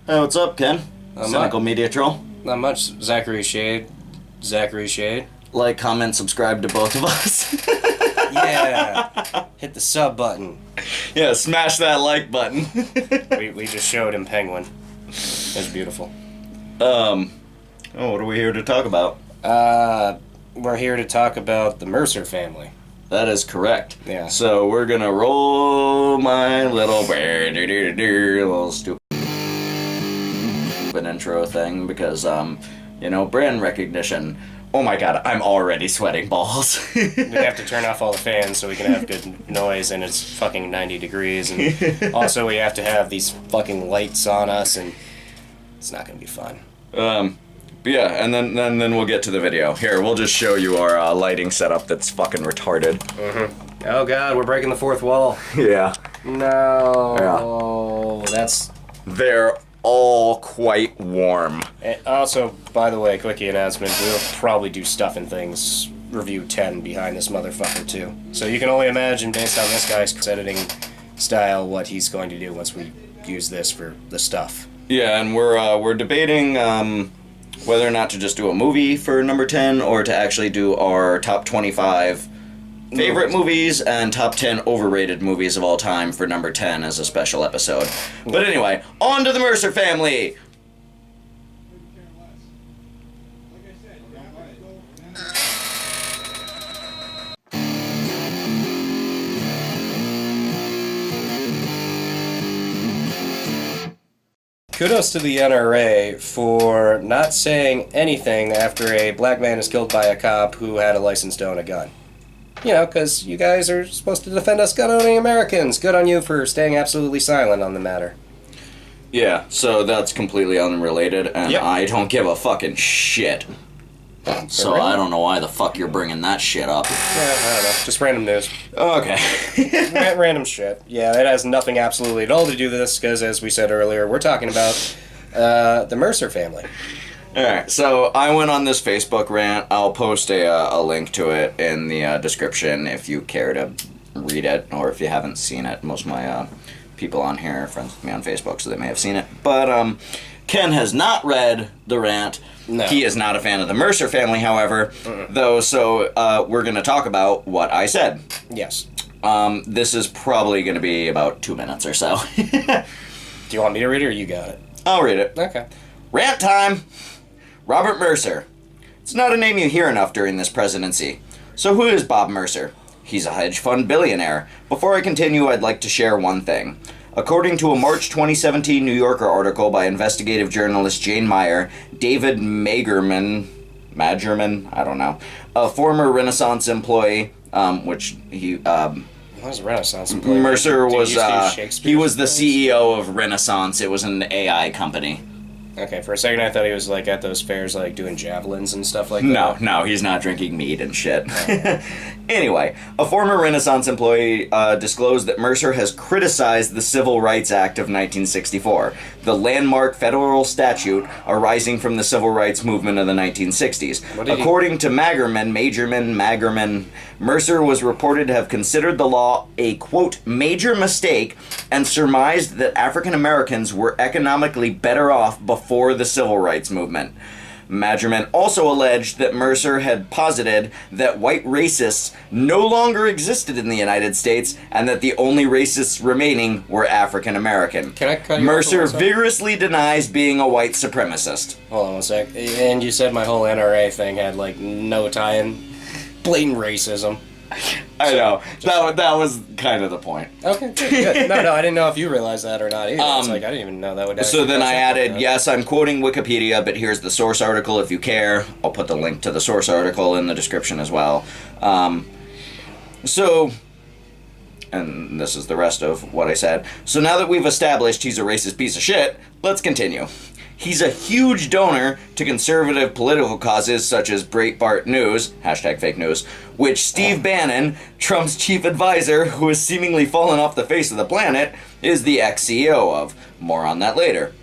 Hey, what's up, Ken? Not Cynical much. Media Troll. Not much. Zachary Shade. Like, comment, subscribe to both of us. Yeah. Hit the sub button. Yeah, smash that like button. We just showed him Penguin. It was beautiful. Oh, what are we here to talk about? We're here to talk about the Mercer family. That is correct. Yeah. So we're gonna roll my little stupid intro thing because, brand recognition. Oh my god, I'm already sweating balls. We have to turn off all the fans so we can have good noise, and it's fucking 90 degrees, and also we have to have these fucking lights on us, and it's not gonna be fun. But yeah, and then we'll get to the video. Here, we'll just show you our lighting setup that's fucking retarded. Mm-hmm. Oh god, we're breaking the fourth wall. Yeah. No. Yeah. That's... They're all quite warm. And also, by the way, quickie announcement, we'll probably do Stuff and Things Review 10 behind this motherfucker too. So you can only imagine, based on this guy's editing style, what he's going to do once we use this for the stuff. Yeah, and we're debating whether or not to just do a movie for number 10 or to actually do our top 25 favorite movies and top 10 overrated movies of all time for number 10 as a special episode. But anyway, on to the Mercer family! Kudos to the NRA for not saying anything after a black man is killed by a cop who had a license to own a gun. You know, because you guys are supposed to defend us gun-owning Americans. Good on you for staying absolutely silent on the matter. Yeah, so that's completely unrelated, and Yep. I don't give a fucking shit. So Really? I don't know why the fuck you're bringing that shit up. Yeah, I don't know. Just random news. Okay. Random shit. Yeah, it has nothing absolutely at all to do with this, because as we said earlier, we're talking about the Mercer family. Alright, so I went on this Facebook rant. I'll post a link to it in the description if you care to read it, or if you haven't seen it. Most of my people on here are friends with me on Facebook, so they may have seen it. But Ken has not read the rant. No. He is not a fan of the Mercer family, however, though, so we're going to talk about what I said. Yes. This is probably going to be about 2 minutes or so. Do you want me to read it, or you got it? I'll read it. Okay. Rant time! Robert Mercer. It's not a name you hear enough during this presidency. So who is Bob Mercer? He's a hedge fund billionaire. Before I continue, I'd like to share one thing. According to a March 2017 New Yorker article by investigative journalist Jane Meyer, David Magerman, I don't know, a former Renaissance employee, which he... What was a Renaissance employee? Mercer Did you was, used to use Shakespeare's he was the plays? CEO of Renaissance. It was an AI company. Okay, for a second I thought he was, like, at those fairs, like, doing javelins and stuff like No, that. no, he's not drinking mead and shit. Anyway, a former Renaissance employee disclosed that Mercer has criticized the Civil Rights Act of 1964, the landmark federal statute arising from the civil rights movement of the 1960s. According to Magerman, Mercer was reported to have considered the law a, quote, major mistake and surmised that African Americans were economically better off before the civil rights movement. Magerman also alleged that Mercer had posited that white racists no longer existed in the United States and that the only racists remaining were African American. Can I cut you Mercer off for 1 second? vigorously denies being a white supremacist. Hold on 1 sec. And you said my whole NRA thing had, like, no tie-in. Blatant racism. I know. That was kind of the point. Okay, good. No, I didn't know if you realized that or not either. It's like, I didn't even know that would So then I added, that. yes, I'm quoting Wikipedia, but here's the source article if you care. I'll put the link to the source article in the description as well. And this is the rest of what I said. So now that we've established he's a racist piece of shit, let's continue. He's a huge donor to conservative political causes such as Breitbart News, #fake news, which Steve Bannon, Trump's chief advisor, who has seemingly fallen off the face of the planet, is the ex-CEO of. More on that later.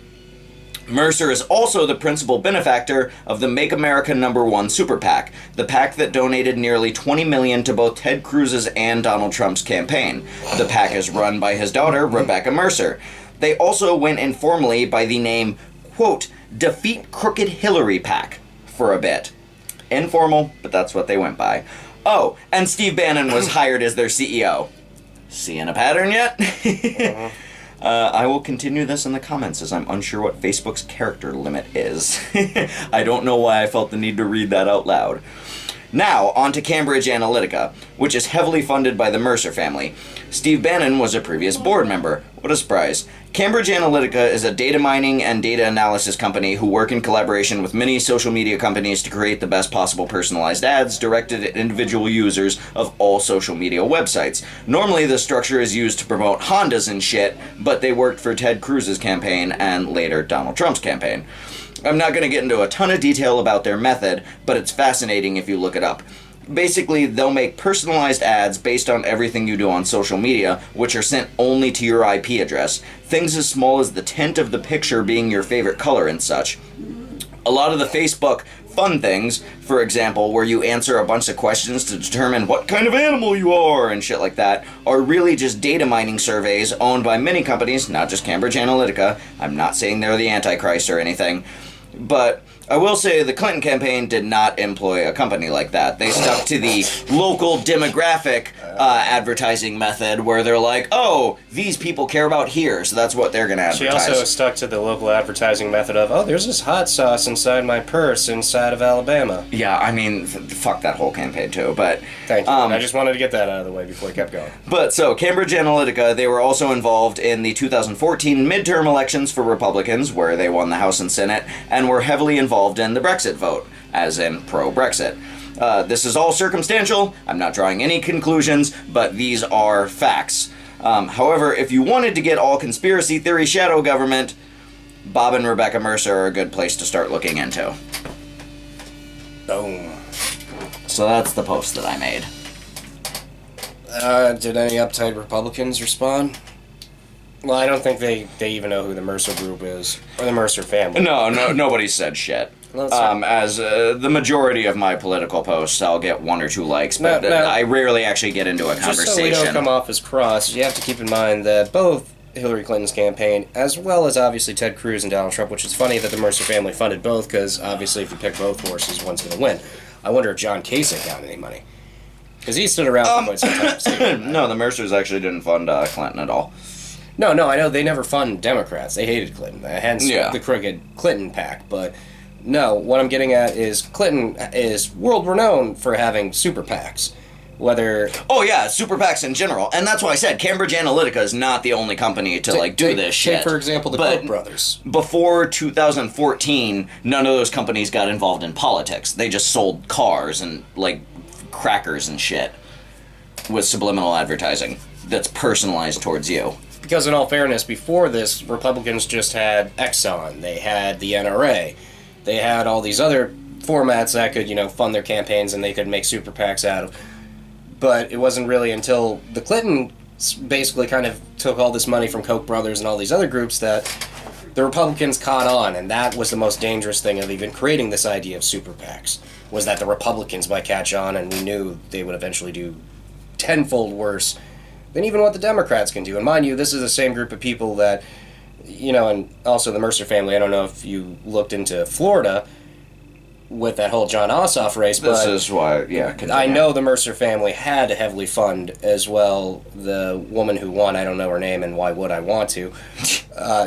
Mercer is also the principal benefactor of the Make America #1 Super PAC, the PAC that donated nearly $20 million to both Ted Cruz's and Donald Trump's campaign. The PAC is run by his daughter, Rebecca Mercer. They also went informally by the name, quote, Defeat Crooked Hillary PAC for a bit. Informal, but that's what they went by. Oh, and Steve Bannon was hired as their CEO. Seeing a pattern yet? I will continue this in the comments as I'm unsure what Facebook's character limit is. I don't know why I felt the need to read that out loud. Now, on to Cambridge Analytica, which is heavily funded by the Mercer family. Steve Bannon was a previous board member. What a surprise. Cambridge Analytica is a data mining and data analysis company who work in collaboration with many social media companies to create the best possible personalized ads directed at individual users of all social media websites. Normally, this structure is used to promote Hondas and shit, but they worked for Ted Cruz's campaign and later Donald Trump's campaign. I'm not going to get into a ton of detail about their method, but it's fascinating if you look it up. Basically, they'll make personalized ads based on everything you do on social media, which are sent only to your IP address. Things as small as the tint of the picture being your favorite color and such. A lot of the Facebook fun things, for example, where you answer a bunch of questions to determine what kind of animal you are and shit like that, are really just data mining surveys owned by many companies, not just Cambridge Analytica. I'm not saying they're the Antichrist or anything. But I will say the Clinton campaign did not employ a company like that. They stuck to the local demographic advertising method where they're like, oh, these people care about here, so that's what they're going to advertise. She also stuck to the local advertising method of, oh, there's this hot sauce inside my purse inside of Alabama. Yeah, I mean, fuck that whole campaign too, but... Thank you. I just wanted to get that out of the way before we kept going. But, so, Cambridge Analytica, they were also involved in the 2014 midterm elections for Republicans, where they won the House and Senate, and were heavily involved in the Brexit vote, as in pro-Brexit. This is all circumstantial. I'm not drawing any conclusions, but these are facts. However, if you wanted to get all conspiracy theory shadow government, Bob and Rebecca Mercer are a good place to start looking into. Boom. So that's the post that I made. Did any uptight Republicans respond? Well, I don't think they even know who the Mercer group is, or the Mercer family. No, nobody said shit. As the majority of my political posts, I'll get 1 or 2 likes, but I rarely actually get into a conversation. Just so we don't come off as cross, you have to keep in mind that both Hillary Clinton's campaign, as well as obviously Ted Cruz and Donald Trump, which is funny that the Mercer family funded both, because obviously if you pick both forces, one's going to win. I wonder if John Kasich got any money. Because he stood around for quite some time. No, the Mercers actually didn't fund Clinton at all. No, I know they never fund Democrats. They hated Clinton, hence the crooked Clinton PAC. But no, what I'm getting at is Clinton is world-renowned for having super PACs. Whether... Oh, yeah, super PACs in general. And that's why I said Cambridge Analytica is not the only company to, do this shit. Take, for example, the Koch brothers. Before 2014, none of those companies got involved in politics. They just sold cars and, crackers and shit with subliminal advertising that's personalized towards you. Because in all fairness, before this, Republicans just had Exxon, they had the NRA, they had all these other formats that could, fund their campaigns and they could make super PACs out of. But it wasn't really until the Clintons basically kind of took all this money from Koch brothers and all these other groups that the Republicans caught on, and that was the most dangerous thing of even creating this idea of super PACs, was that the Republicans might catch on, and we knew they would eventually do tenfold worse than even what the Democrats can do. And mind you, this is the same group of people that, and also the Mercer family, I don't know if you looked into Florida with that whole John Ossoff race, but... This is why, continue. I know the Mercer family had to heavily fund, as well, the woman who won, I don't know her name, and why would I want to?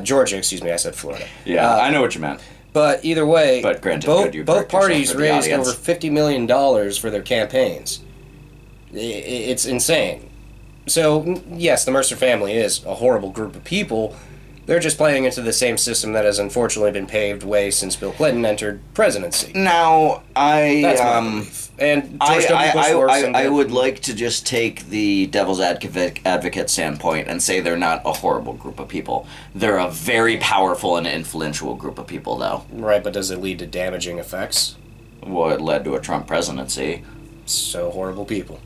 Georgia, excuse me, I said Florida. Yeah, I know what you meant. But either way, but granted, both parties raised over $50 million for their campaigns. It's insane. So, yes, the Mercer family is a horrible group of people. They're just playing into the same system that has unfortunately been paved way since Bill Clinton entered presidency. Now, That's my belief. And George W. Bush worse. I would like to just take the devil's advocate standpoint and say they're not a horrible group of people. They're a very powerful and influential group of people, though. Right, but does it lead to damaging effects? Well, it led to a Trump presidency. So horrible people.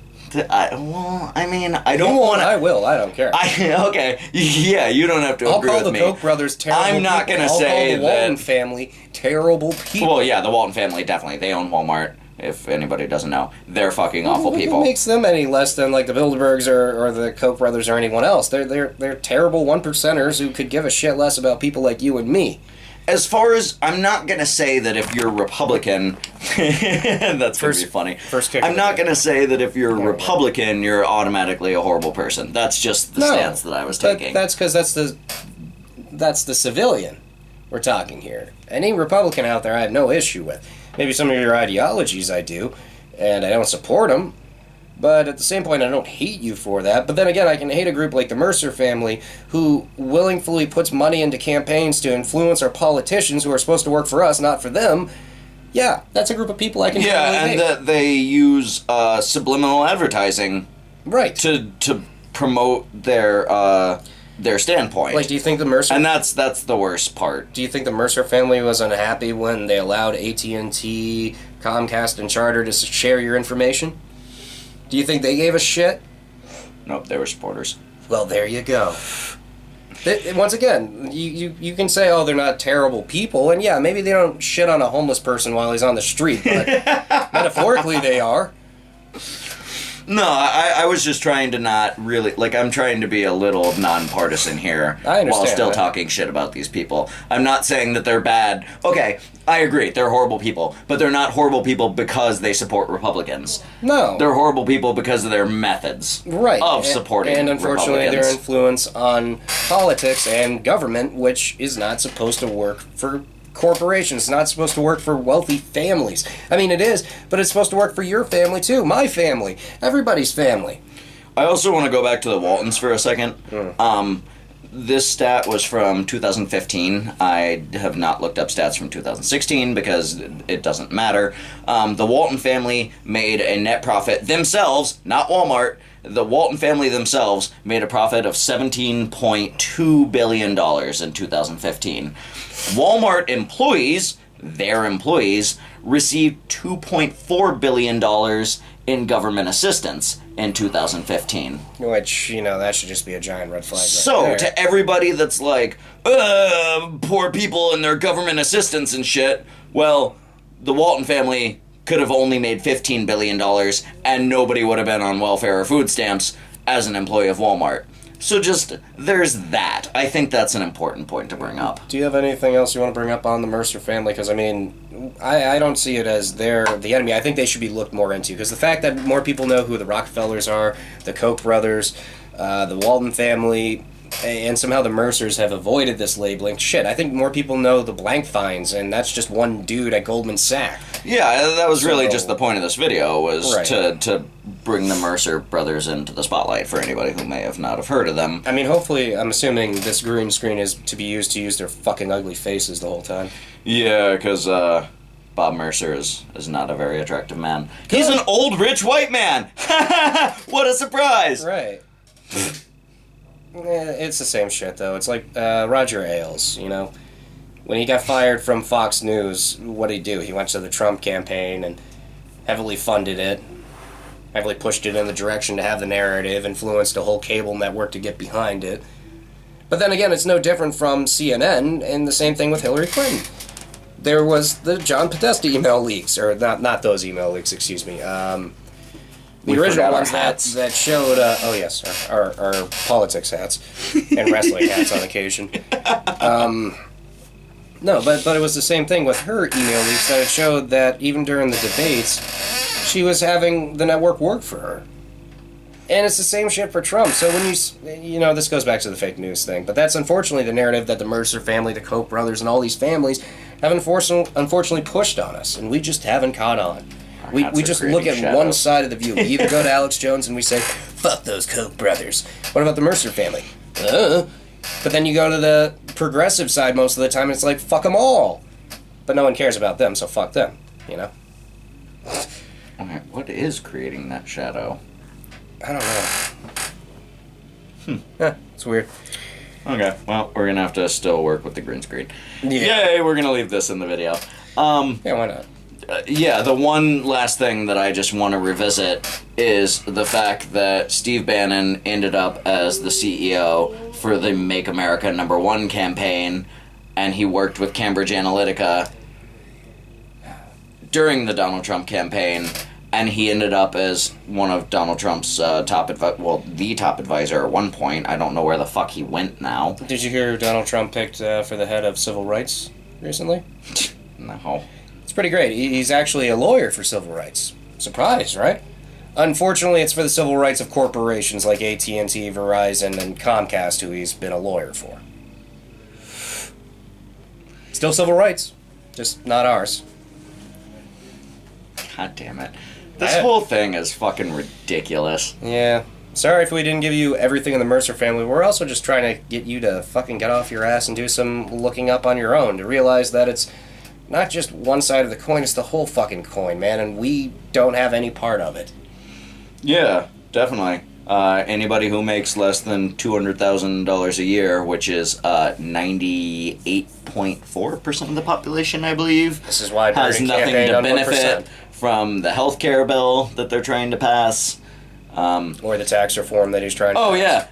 I don't want to... I will. I don't care. Okay. Yeah, you don't have to agree with me. I'll call the Koch brothers terrible I'm not going to say that... I'll call the Walton family terrible people. Well, yeah, the Walton family, definitely. They own Walmart. if anybody doesn't know. They're fucking awful What people. makes them any less than like the Bilderbergs or the Koch brothers or anyone else? They're terrible one percenters who could give a shit less about people like you and me. As far as, I'm not going to say that if you're Republican, that's going to be funny. I'm not going to say that if you're Republican, you're automatically a horrible person. That's just the stance that I was taking. That's because that's the civilian we're talking here. Any Republican out there I have no issue with. Maybe some of your ideologies I do, and I don't support them. But at the same point, I don't hate you for that. But then again, I can hate a group like the Mercer family who willingly puts money into campaigns to influence our politicians who are supposed to work for us, not for them. Yeah, that's a group of people I can and that they use subliminal advertising to promote their standpoint. Like, do you think the Mercer... And that's the worst part. Do you think the Mercer family was unhappy when they allowed AT&T, Comcast, and Charter to share your information? Do you think they gave a shit? Nope, they were supporters. Well, there you go. Once again, you can say, oh, they're not terrible people, and yeah, maybe they don't shit on a homeless person while he's on the street, but metaphorically they are. No, I was just trying to not really... Like, I'm trying to be a little nonpartisan here. I understand while still that. talking shit about these people. I'm not saying that they're bad. Okay, I agree, they're horrible people. But they're not horrible people because they support Republicans. No. They're horrible people because of their methods of supporting And unfortunately, Republicans. their influence on politics and government, which is not supposed to work for corporations. It's not supposed to work for wealthy families. I mean, it is, but it's supposed to work for your family too, my family, everybody's family. I also want to go back to the Waltons for a second. This stat was from 2015. I have not looked up stats from 2016 because it doesn't matter. The Walton family made a net profit themselves, not Walmart. The Walton family themselves made a profit of $17.2 billion in 2015. Walmart employees, their employees, received $2.4 billion in government assistance in 2015. Which, that should just be a giant red flag. So, to everybody that's like, poor people and their government assistance and shit, well, the Walton family could have only made $15 billion and nobody would have been on welfare or food stamps as an employee of Walmart. So just, there's that. I think that's an important point to bring up. Do you have anything else you want to bring up on the Mercer family? Because, I don't see it as they're the enemy. I think they should be looked more into. Because the fact that more people know who the Rockefellers are, the Koch brothers, the Walton family, and somehow the Mercers have avoided this labeling. Shit, I think more people know the Blankfeins, and that's just one dude at Goldman Sachs. Yeah, that was really just the point of this video, was to bring the Mercer brothers into the spotlight for anybody who may have not have heard of them. I mean, hopefully, I'm assuming this green screen is to be used to use their fucking ugly faces the whole time. Yeah, because Bob Mercer is not a very attractive man. He's an old, rich, white man! What a surprise! Right. It's the same shit, though. It's like Roger Ailes, When he got fired from Fox News, what did he do? He went to the Trump campaign and heavily funded it, heavily pushed it in the direction to have the narrative, influenced a whole cable network to get behind it. But then again, it's no different from CNN, and the same thing with Hillary Clinton. There was the John Podesta email leaks, or not those email leaks, excuse me. The original ones that showed, our politics hats, and wrestling hats on occasion. No, but it was the same thing with her email leaks, that it showed that even during the debates, she was having the network work for her. And it's the same shit for Trump. So when this goes back to the fake news thing, but that's unfortunately the narrative that the Mercer family, the Koch brothers, and all these families have unfortunately pushed on us, and we just haven't caught on. We just look at one side of the view. We either go to Alex Jones and we say, fuck those Koch brothers. What about the Mercer family? But then you go to the progressive side most of the time and it's like, fuck them all. But no one cares about them, so fuck them, Okay, what is creating that shadow? I don't know. It's weird. Okay, well, we're gonna have to still work with the green screen. Yeah. Yay, we're gonna leave this in the video. Yeah, why not? The one last thing that I just want to revisit is the fact that Steve Bannon ended up as the CEO for the Make America #1 campaign, and he worked with Cambridge Analytica during the Donald Trump campaign, and he ended up as one of Donald Trump's the top advisor at one point. I don't know where the fuck he went now. Did you hear Donald Trump picked for the head of civil rights recently? No. It's pretty great. He's actually a lawyer for civil rights. Surprise, right? Unfortunately, it's for the civil rights of corporations like AT&T, Verizon, and Comcast, who he's been a lawyer for. Still civil rights, just not ours. God damn it. This whole thing is fucking ridiculous. Yeah. Sorry if we didn't give you everything in the Mercer family. We're also just trying to get you to fucking get off your ass and do some looking up on your own to realize that it's not just one side of the coin, it's the whole fucking coin, man, and we don't have any part of it. Yeah, definitely. Anybody who makes less than $200,000 a year, which is 98.4% of the population, I believe, This is why has Bernie nothing campaigned to on benefit 1%. from the healthcare bill that they're trying to pass. Or the tax reform that he's trying to Oh pass.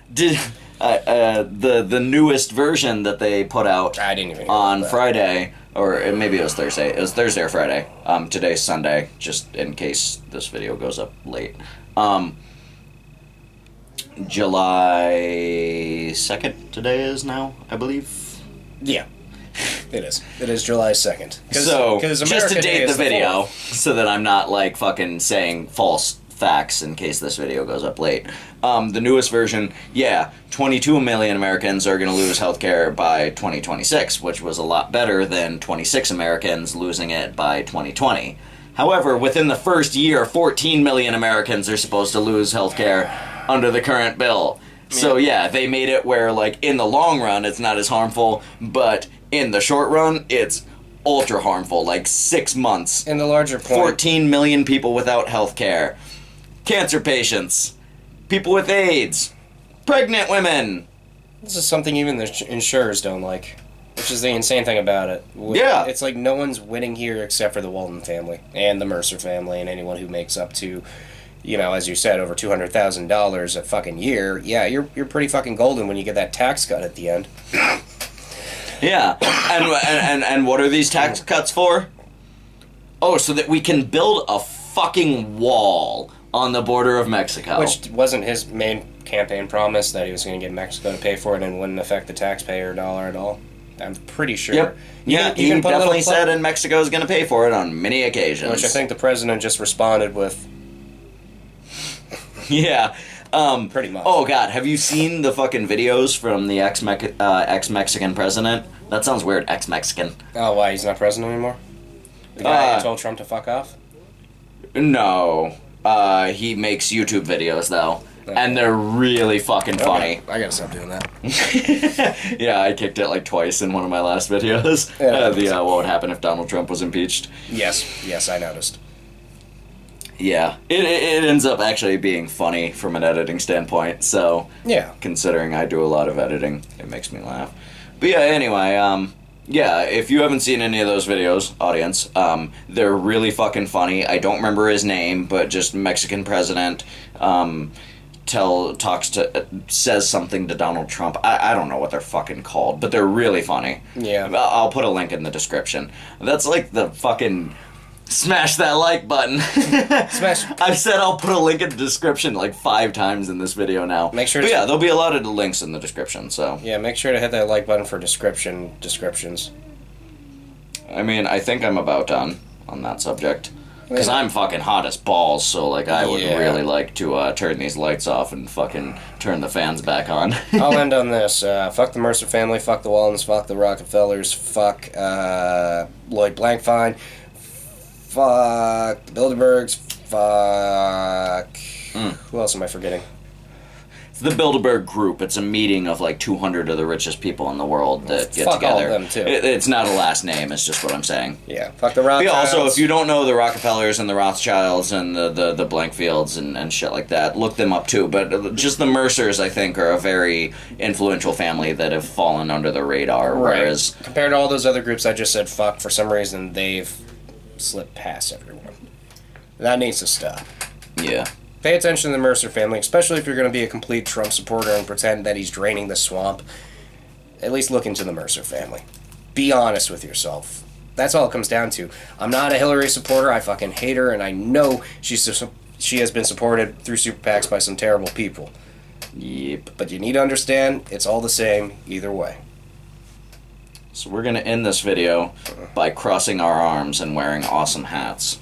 yeah, the newest version that they put out I didn't even hear on about that. Friday, or maybe it was Thursday. It was Thursday or Friday. Today's Sunday, just in case this video goes up late. July 2nd today is now, I believe. Yeah. It is. It is July 2nd. So, just to America Day date the is video, 4th. so that I'm not, like, fucking saying false facts in case this video goes up late. The newest version, 22 million Americans are going to lose healthcare by 2026, which was a lot better than 26 Americans losing it by 2020. However, within the first year, 14 million Americans are supposed to lose healthcare under the current bill. So yeah, they made it where, like, in the long run, it's not as harmful, but in the short run, it's ultra harmful. Like 6 months, In the larger point, 14 million people without healthcare, cancer patients, people with AIDS, pregnant women. this is something even the insurers don't like, which is the insane thing about it. Yeah. It's like no one's winning here except for the Walton family and the Mercer family and anyone who makes up to, you know, as you said, over $200,000 a fucking year. Yeah, you're pretty fucking golden when you get that tax cut at the end. Yeah, and what are these tax cuts for? Oh, so that we can build a fucking wall on the border of Mexico. Which wasn't his main campaign promise, that he was going to get Mexico to pay for it and wouldn't affect the taxpayer dollar at all. I'm pretty sure. Yep. Yeah, You he can put a definitely little said, and Mexico is going to pay for it on many occasions. Which I think the president just responded with, Yeah. pretty much. Oh god, have you seen the fucking videos from the ex-Mexican president? That sounds weird, ex-Mexican. Oh, why, he's not president anymore? The guy Uh, who told Trump to fuck off? No. He makes YouTube videos though. And they're really fucking funny. Okay, I gotta stop doing that. Yeah, I kicked it like twice in one of my last videos. Yeah. What would happen if Donald Trump was impeached. Yes, I noticed. Yeah, it ends up actually being funny from an editing standpoint, so Yeah. considering I do a lot of editing, it makes me laugh. But yeah, anyway, yeah, if you haven't seen any of those videos, audience, they're really fucking funny. I don't remember his name, but just Mexican president, says something to Donald Trump. I don't know what they're fucking called, but they're really funny. Yeah. I'll put a link in the description. That's like the fucking smash that like button. Smash. I've said I'll put a link in the description like 5 times in this video now. Make sure But to- yeah, there'll be a lot of the links in the description, so. Yeah, make sure to hit that like button for descriptions. I mean, I think I'm about done on that subject. Because Yeah. I'm fucking hot as balls, so like I would Yeah. really like to turn these lights off and fucking turn the fans back on. I'll end on this. Fuck the Mercer family, fuck the Wallens, fuck the Rockefellers, fuck Lloyd Blankfein, fuck the Bilderbergs, fuck... Who else am I forgetting? It's the Bilderberg Group. It's a meeting of like 200 of the richest people in the world that get Fuck all together. of them, too. It's not a last name, it's just what I'm saying. Yeah, fuck the But yeah, Rothschilds. also, if you don't know the Rockefellers and the Rothschilds and the Blankfields and shit like that, look them up too. But just the Mercers, I think, are a very influential family that have fallen under the radar. Right. Whereas, Compared to all those other groups I just said fuck, for some reason they've slipped past everyone. That needs to stop. yeah. Pay attention to the Mercer family, especially if you're going to be a complete Trump supporter and pretend that he's draining the swamp. At least look into the Mercer family. Be honest with yourself. That's all it comes down to. I'm not a Hillary supporter. I fucking hate her, and I know she has been supported through super PACs by some terrible people. Yep. But you need to understand, it's all the same either way. So we're going to end this video by crossing our arms and wearing awesome hats.